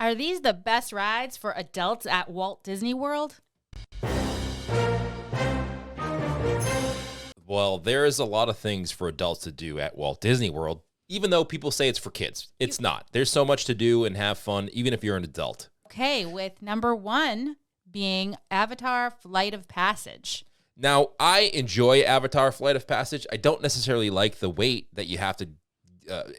Are these the best rides for adults at Walt Disney World? Well, there's a lot of things for adults to do at Walt Disney World, even though people say it's for kids. It's not. There's so much to do and have fun, even if you're an adult. Okay, with number 1 being Avatar Flight of Passage. Now, I enjoy Avatar Flight of Passage. I don't necessarily like the wait that you have to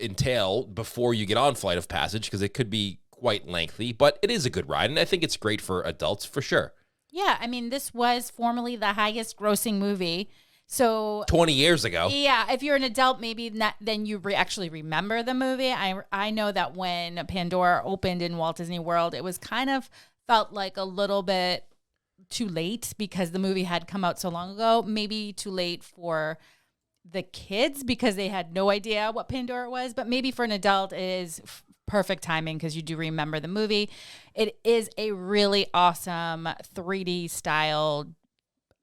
entail before you get on Flight of Passage because it could be quite lengthy, but it is a good ride, and I think it's great for adults for sure. Yeah, I mean, this was formerly the highest grossing movie. So 20 years ago. Yeah, if you're an adult, maybe not, then you actually remember the movie. I know that when Pandora opened in Walt Disney World, it was kind of felt like a little bit too late because the movie had come out so long ago. Maybe too late for the kids because they had no idea what Pandora was. But maybe for an adult, it is perfect timing because you do remember the movie. It is a really awesome 3D style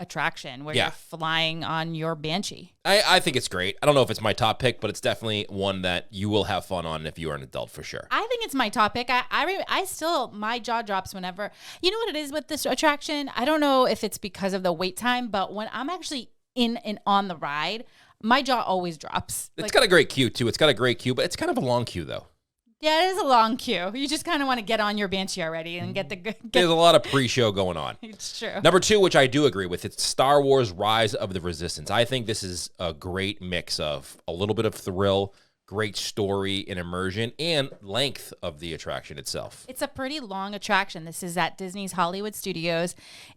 attraction where you're flying on your Banshee. I think it's great. I don't know if it's my top pick, but it's definitely one that you will have fun on if you are an adult for sure. I think it's my top pick. I still, my jaw drops whenever, you know what it is with this attraction? I don't know if it's because of the wait time, but when I'm actually in and on the ride, my jaw always drops. It's got a great queue too. It's got a great queue, but it's kind of a long queue though. Yeah, it is a long queue. You just kind of want to get on your Banshee already and get the... There's a lot of pre-show going on. It's true. Number 2, which I do agree with, it's Star Wars Rise of the Resistance. I think this is a great mix of a little bit of thrill, great story and immersion, and length of the attraction itself. It's a pretty long attraction. This is at Disney's Hollywood Studios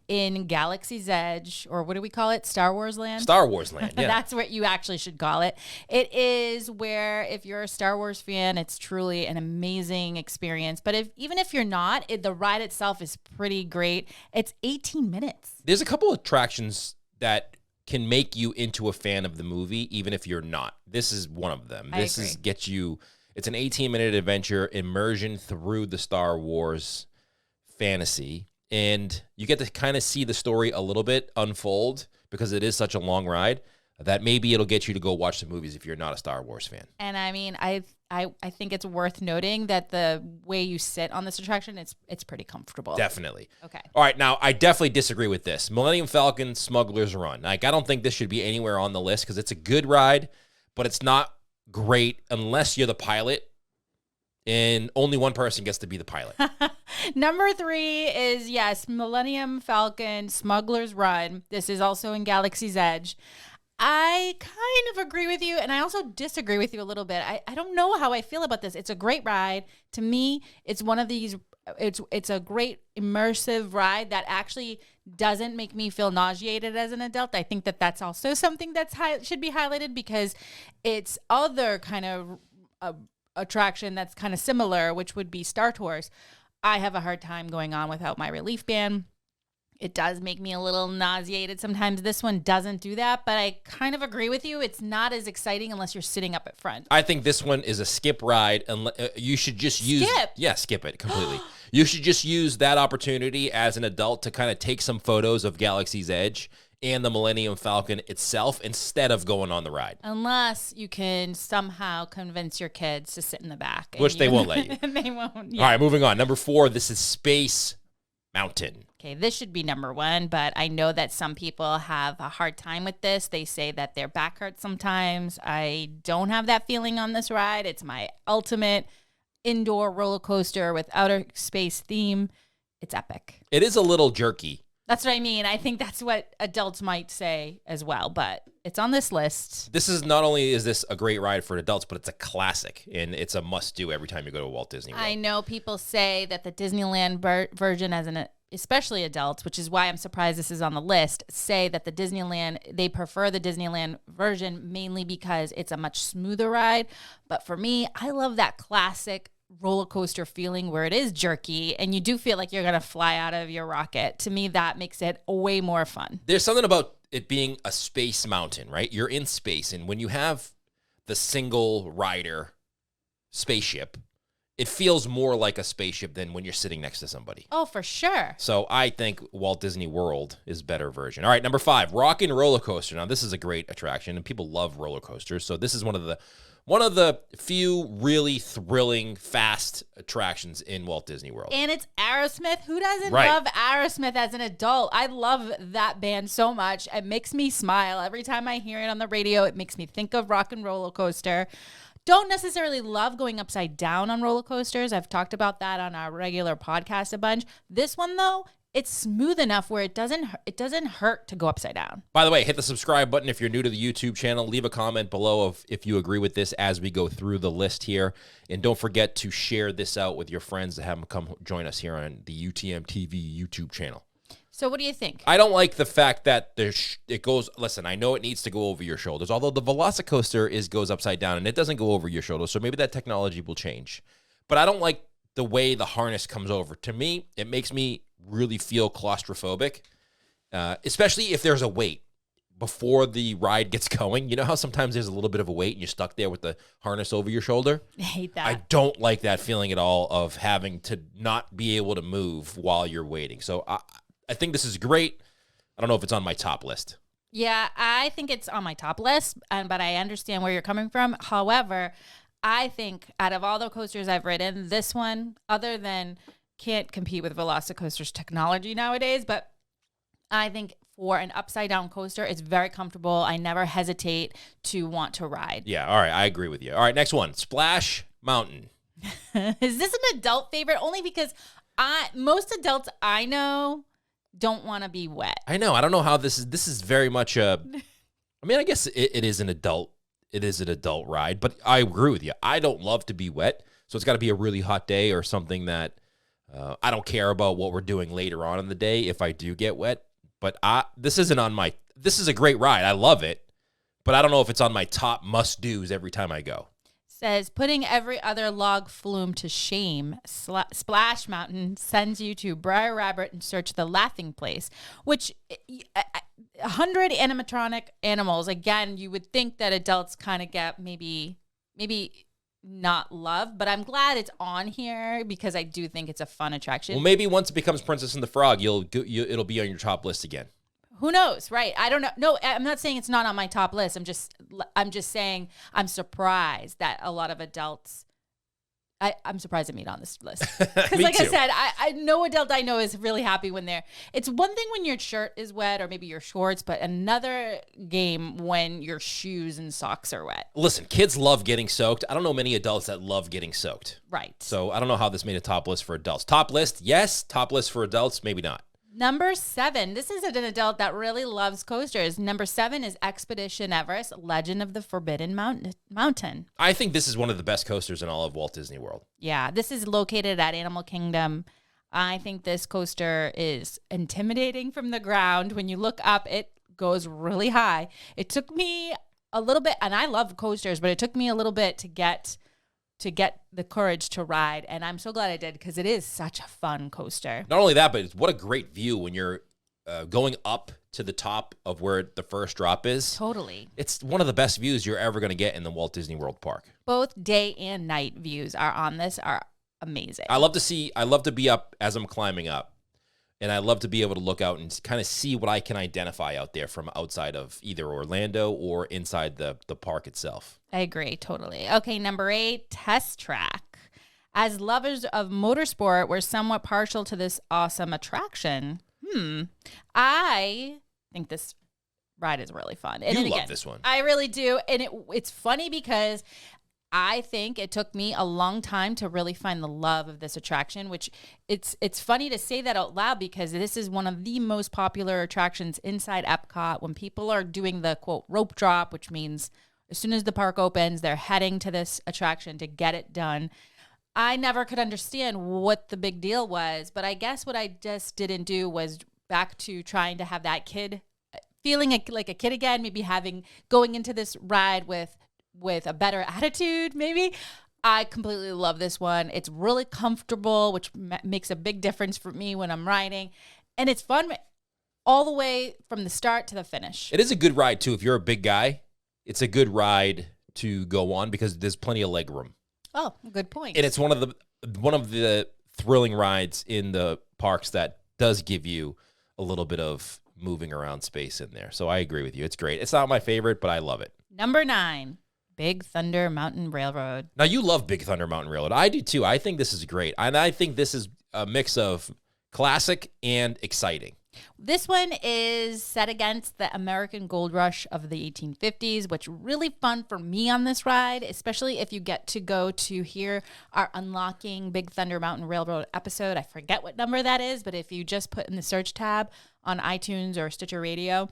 in Galaxy's Edge, or what do we call it? Star Wars Land? Star Wars Land, yeah. That's what you actually should call it. It is where, if you're a Star Wars fan, it's truly an amazing experience. But even if you're not, the ride itself is pretty great. It's 18 minutes. There's a couple of attractions that can make you into a fan of the movie, even if you're not. This is one of them. It's an 18-minute adventure, immersion through the Star Wars fantasy, and you get to kind of see the story a little bit unfold because it is such a long ride that maybe it'll get you to go watch the movies if you're not a Star Wars fan. And I mean, I think it's worth noting that the way you sit on this attraction, it's pretty comfortable. Definitely. Okay. All right, now I definitely disagree with this. Millennium Falcon Smugglers Run. Like, I don't think this should be anywhere on the list because it's a good ride, but it's not great unless you're the pilot, and only one person gets to be the pilot. Number 3 is, yes, Millennium Falcon Smugglers Run. This is also in Galaxy's Edge. I kind of agree with you, and I also disagree with you a little bit. I don't know how I feel about this. It's a great ride. To me, it's one of these, it's a great immersive ride that actually doesn't make me feel nauseated as an adult. I think that that's also something that's should be highlighted because it's other kind of attraction that's kind of similar, which would be Star Tours. I have a hard time going on without my relief band. It does make me a little nauseated sometimes. This one doesn't do that, but I kind of agree with you. It's not as exciting unless you're sitting up at front. I think this one is a skip ride, and you should just use... skip it completely. You should just use that opportunity as an adult to kind of take some photos of Galaxy's Edge and the Millennium Falcon itself instead of going on the ride. Unless you can somehow convince your kids to sit in the back. Which they won't let you. They won't. Yeah. All right, moving on. Number 4, this is Space Mountain. Okay, this should be number 1, but I know that some people have a hard time with this. They say that their back hurts sometimes. I don't have that feeling on this ride. It's my ultimate indoor roller coaster with outer space theme. It's epic. It is a little jerky. That's what I mean. I think that's what adults might say as well, but it's on this list. This is not only is this a great ride for adults, but it's a classic, and it's a must-do every time you go to Walt Disney World. I know people say that the Disneyland version, especially adults, which is why I'm surprised this is on the list, say that they prefer the Disneyland version mainly because it's a much smoother ride. But for me, I love that classic roller coaster feeling where it is jerky and you do feel like you're going to fly out of your rocket. To me, that makes it way more fun. There's something about it being a space mountain, right? You're in space, and when you have the single rider spaceship, it feels more like a spaceship than when you're sitting next to somebody. Oh, for sure. So I think Walt Disney World is better version. All right, number 5, Rockin roller coaster. Now, this is a great attraction, and people love roller coasters. So this is one of the one of the few really thrilling, fast attractions in Walt Disney World. And it's Aerosmith. Who doesn't love Aerosmith as an adult? I love that band so much. It makes me smile. Every time I hear it on the radio, it makes me think of Rockin' Roller Coaster. Don't necessarily love going upside down on roller coasters. I've talked about that on our regular podcast a bunch. This one, though, it's smooth enough where it doesn't hurt to go upside down. By the way, hit the subscribe button if you're new to the YouTube channel. Leave a comment below of if you agree with this as we go through the list here. And don't forget to share this out with your friends to have them come join us here on the UTM TV YouTube channel. So what do you think? I don't like the fact that it goes, listen, I know it needs to go over your shoulders, although the Velocicoaster goes upside down and it doesn't go over your shoulders, so maybe that technology will change. But I don't like the way the harness comes over. To me, it makes me really feel claustrophobic, especially if there's a wait before the ride gets going. You know how sometimes there's a little bit of a wait and you're stuck there with the harness over your shoulder? I hate that. I don't like that feeling at all of having to not be able to move while you're waiting. So I think this is great. I don't know if it's on my top list. Yeah, I think it's on my top list, but I understand where you're coming from. However, I think out of all the coasters I've ridden, this one, other than can't compete with Velocicoaster's technology nowadays, but I think for an upside down coaster, it's very comfortable. I never hesitate to want to ride. Yeah, all right, I agree with you. All right, next one, Splash Mountain. Is this an adult favorite? Only because most adults I know don't want to be wet. I know. I don't know how this is very much I mean, I guess it is an adult ride, but I agree with you. I don't love to be wet, so it's got to be a really hot day or something that I don't care about what we're doing later on in the day if I do get wet. But this is a great ride. I love it, but I don't know if it's on my top must-dos every time I go. Says, putting every other log flume to shame, Splash Mountain sends you to Briar Rabbit in search of the laughing place, which 100 animatronic animals. Again, you would think that adults kind of get maybe not love, but I'm glad it's on here because I do think it's a fun attraction. Well, maybe once it becomes Princess and the Frog, it'll be on your top list again. Who knows, right? I don't know. No, I'm not saying it's not on my top list. I'm just saying I'm surprised that a lot of adults. I'm surprised it made on this list because, like I said, I no adult I know is really happy when they're. It's one thing when your shirt is wet or maybe your shorts, but another game when your shoes and socks are wet. Listen, kids love getting soaked. I don't know many adults that love getting soaked. Right. So I don't know how this made a top list for adults. Top list, yes. Top list for adults, maybe not. Number 7. This is an adult that really loves coasters. Number 7 is Expedition Everest, Legend of the Forbidden Mountain. I think this is one of the best coasters in all of Walt Disney World. Yeah, this is located at Animal Kingdom. I think this coaster is intimidating from the ground. When you look up, it goes really high. It took me a little bit, and I love coasters, but it took me a little bit to get the courage to ride, and I'm so glad I did because it is such a fun coaster. Not only that, but what a great view when you're going up to the top of where the first drop is. Totally. It's one of the best views you're ever going to get in the Walt Disney World Park. Both day and night views are amazing. I love to be up as I'm climbing up, and I love to be able to look out and kind of see what I can identify out there from outside of either Orlando or inside the park itself. I agree, totally. Okay, number 8, Test Track. As lovers of motorsport, we're somewhat partial to this awesome attraction. I think this ride is really fun. And you love this one. I really do. And it's funny because I think it took me a long time to really find the love of this attraction, which it's funny to say that out loud because this is one of the most popular attractions inside Epcot. When people are doing the, quote, rope drop, which means as soon as the park opens, they're heading to this attraction to get it done. I never could understand what the big deal was, but I guess what I just didn't do was back to trying to have that kid feeling like a kid again, maybe going into this ride with a better attitude, maybe. I completely love this one. It's really comfortable, which makes a big difference for me when I'm riding. And it's fun all the way from the start to the finish. It is a good ride, too. If you're a big guy, it's a good ride to go on because there's plenty of leg room. Oh, good point. And it's one of the thrilling rides in the parks that does give you a little bit of moving around space in there. So I agree with you. It's great. It's not my favorite, but I love it. Number 9, Big Thunder Mountain Railroad. Now, you love Big Thunder Mountain Railroad. I do too. I think this is great. And I think this is a mix of classic and exciting. This one is set against the American Gold Rush of the 1850s, which really fun for me on this ride, especially if you get to go to hear our Unlocking Big Thunder Mountain Railroad episode. I forget what number that is, but if you just put in the search tab on iTunes or Stitcher Radio,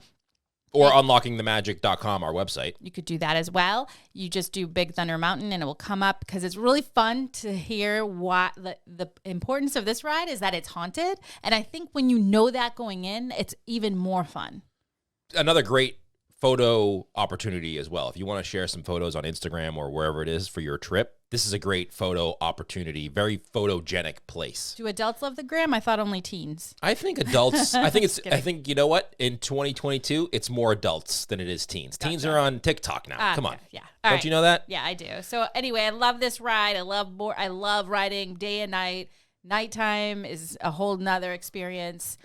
or unlockingthemagic.com, our website. You could do that as well. You just do Big Thunder Mountain and it will come up because it's really fun to hear what the importance of this ride is that it's haunted. And I think when you know that going in, it's even more fun. Another great photo opportunity as well. If you want to share some photos on Instagram or wherever it is for your trip, this is a great photo opportunity. Very photogenic place. Do adults love the gram? I thought only teens. I think adults, I think, you know what? In 2022, it's more adults than it is teens. Gotcha. Teens are on TikTok now. Come on. Yeah. Don't you know that? Yeah, I do. So anyway, I love this ride. I love riding day and night. Nighttime is a whole nother experience.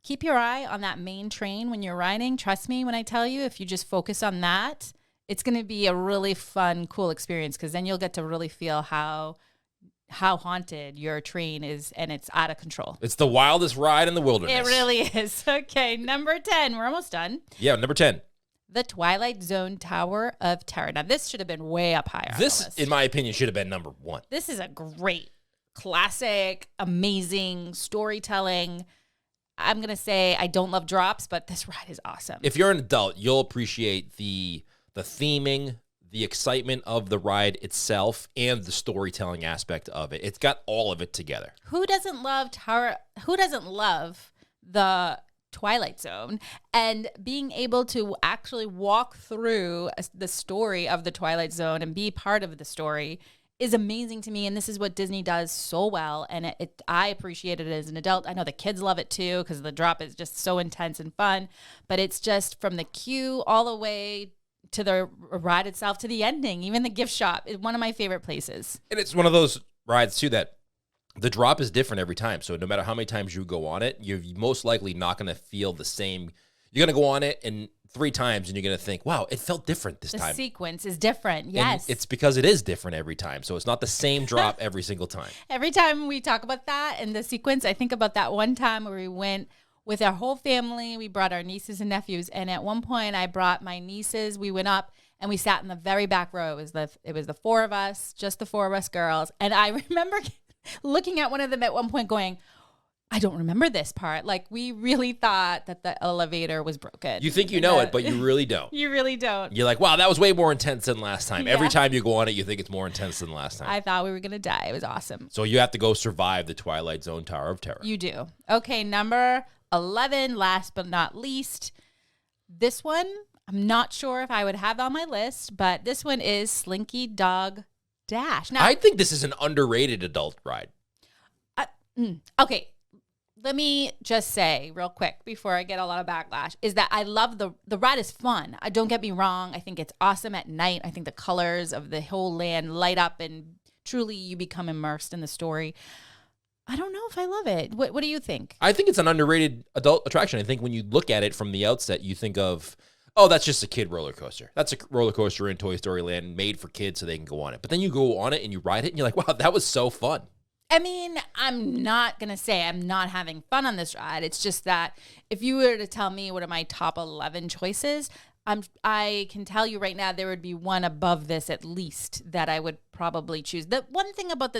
Keep your eye on that main train when you're riding. Trust me when I tell you, if you just focus on that, it's going to be a really fun, cool experience because then you'll get to really feel how haunted your train is and it's out of control. It's the wildest ride in the wilderness. It really is. Okay, number 10. We're almost done. Yeah, number 10. The Twilight Zone Tower of Terror. Now, this should have been way up higher. This, in my opinion, should have been number 1. This is a great, classic, amazing storytelling. I'm going to say I don't love drops, but this ride is awesome. If you're an adult, you'll appreciate the theming, the excitement of the ride itself, and the storytelling aspect of it. It's got all of it together. Who doesn't love the Twilight Zone? And being able to actually walk through the story of the Twilight Zone and be part of the story is amazing to me, and this is what Disney does so well, and I appreciate it as an adult. I know the kids love it too because the drop is just so intense and fun, but it's just from the queue all the way to the ride itself to the ending, even the gift shop is one of my favorite places. And it's one of those rides too that the drop is different every time, so no matter how many times you go on it, you're most likely not going to feel the same. You're going to go on it and 3 times and you're going to think, wow, it felt different this time. The sequence is different, yes. And it's because it is different every time. So it's not the same drop every single time. Every time we talk about that and the sequence, I think about that one time where we went with our whole family. We brought our nieces and nephews. And at one point I brought my nieces. We went up and we sat in the very back row. It was the 4 of us, just the 4 of us girls. And I remember looking at one of them at one point going, I don't remember this part. Like, we really thought that the elevator was broken. You think you know it, but you really don't. You really don't. You're like, wow, that was way more intense than last time. Yeah. Every time you go on it, you think it's more intense than last time. I thought we were going to die. It was awesome. So you have to go survive the Twilight Zone Tower of Terror. You do. Okay, number 11, last but not least. This one, I'm not sure if I would have on my list, but this one is Slinky Dog Dash. Now, I think this is an underrated adult ride. Okay. Let me just say real quick before I get a lot of backlash is that I love the ride is fun. Don't get me wrong. I think it's awesome at night. I think the colors of the whole land light up and truly you become immersed in the story. I don't know if I love it. What do you think? I think it's an underrated adult attraction. I think when you look at it from the outset, you think of, oh, that's just a kid roller coaster. That's a roller coaster in Toy Story Land made for kids so they can go on it. But then you go on it and you ride it and you're like, wow, that was so fun. I mean, I'm not going to say I'm not having fun on this ride. It's just that if you were to tell me what are my top 11 choices, I can tell you right now there would be one above this at least that I would probably choose. The one thing about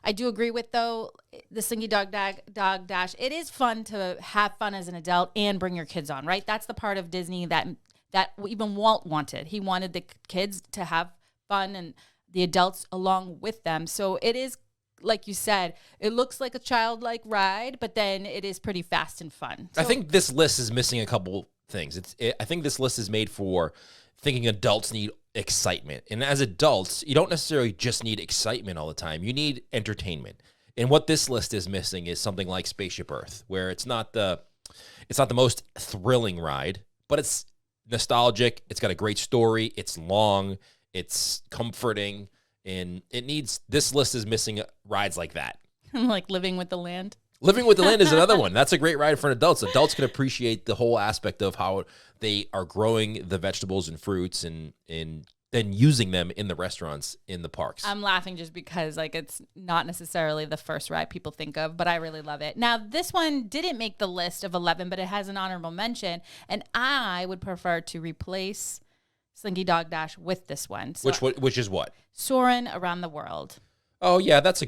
I do agree with though, the Slinky Dog Dash, it is fun to have fun as an adult and bring your kids on, right? That's the part of Disney that even Walt wanted. He wanted the kids to have fun and the adults along with them. So it is, like you said, it looks like a childlike ride, but then it is pretty fast and fun. So, I think this list is missing a couple things. I think this list is made for thinking adults need excitement. And as adults, you don't necessarily just need excitement all the time. You need entertainment. And what this list is missing is something like Spaceship Earth, where it's not the most thrilling ride, but it's nostalgic. It's got a great story. It's long. It's comforting. And this list is missing rides like that. Like Living with the Land. Living with the Land is another one. That's a great ride for adults. Adults can appreciate the whole aspect of how they are growing the vegetables and fruits and than using them in the restaurants in the parks. I'm laughing just because like it's not necessarily the first ride people think of, but I really love it. Now, this one didn't make the list of 11, but it has an honorable mention, and I would prefer to replace Slinky Dog Dash with this one. So Which is what? Soarin' Around the World. Oh yeah, that's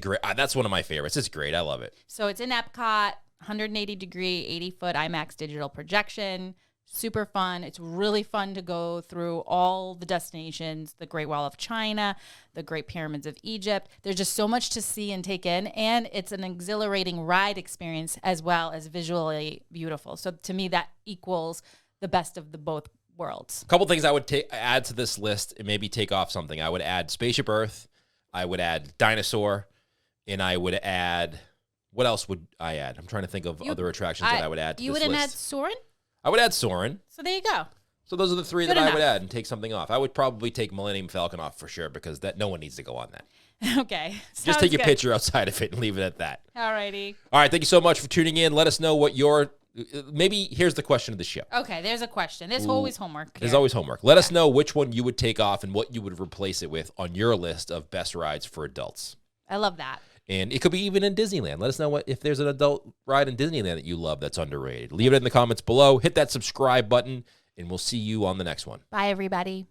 one of my favorites. It's great. I love it. So it's in Epcot, 180-degree, 80-foot IMAX digital projection. Super fun. It's really fun to go through all the destinations, the Great Wall of China, the Great Pyramids of Egypt. There's just so much to see and take in, and it's an exhilarating ride experience as well as visually beautiful. So to me, that equals the best of the both worlds. A couple things I would add to this list and maybe take off something. I would add Spaceship Earth. I would add Dinosaur, and I would add, what else would I add? I'm trying to think of other attractions that I would add to this list. You wouldn't add Soarin'? I would add Soarin'. So there you go. So those are the three that I would add and take something off. I would probably take Millennium Falcon off for sure because no one needs to go on that. Okay. Just take your picture outside of it and leave it at that. All righty. All right. Thank you so much for tuning in. Let us know what maybe here's the question of the show. Okay. There's a question. There's always homework here. There's always homework. Let us know which one you would take off and what you would replace it with on your list of best rides for adults. I love that. And it could be even in Disneyland. Let us know if there's an adult ride in Disneyland that you love that's underrated. Leave it in the comments below. Hit that subscribe button, and we'll see you on the next one. Bye, everybody.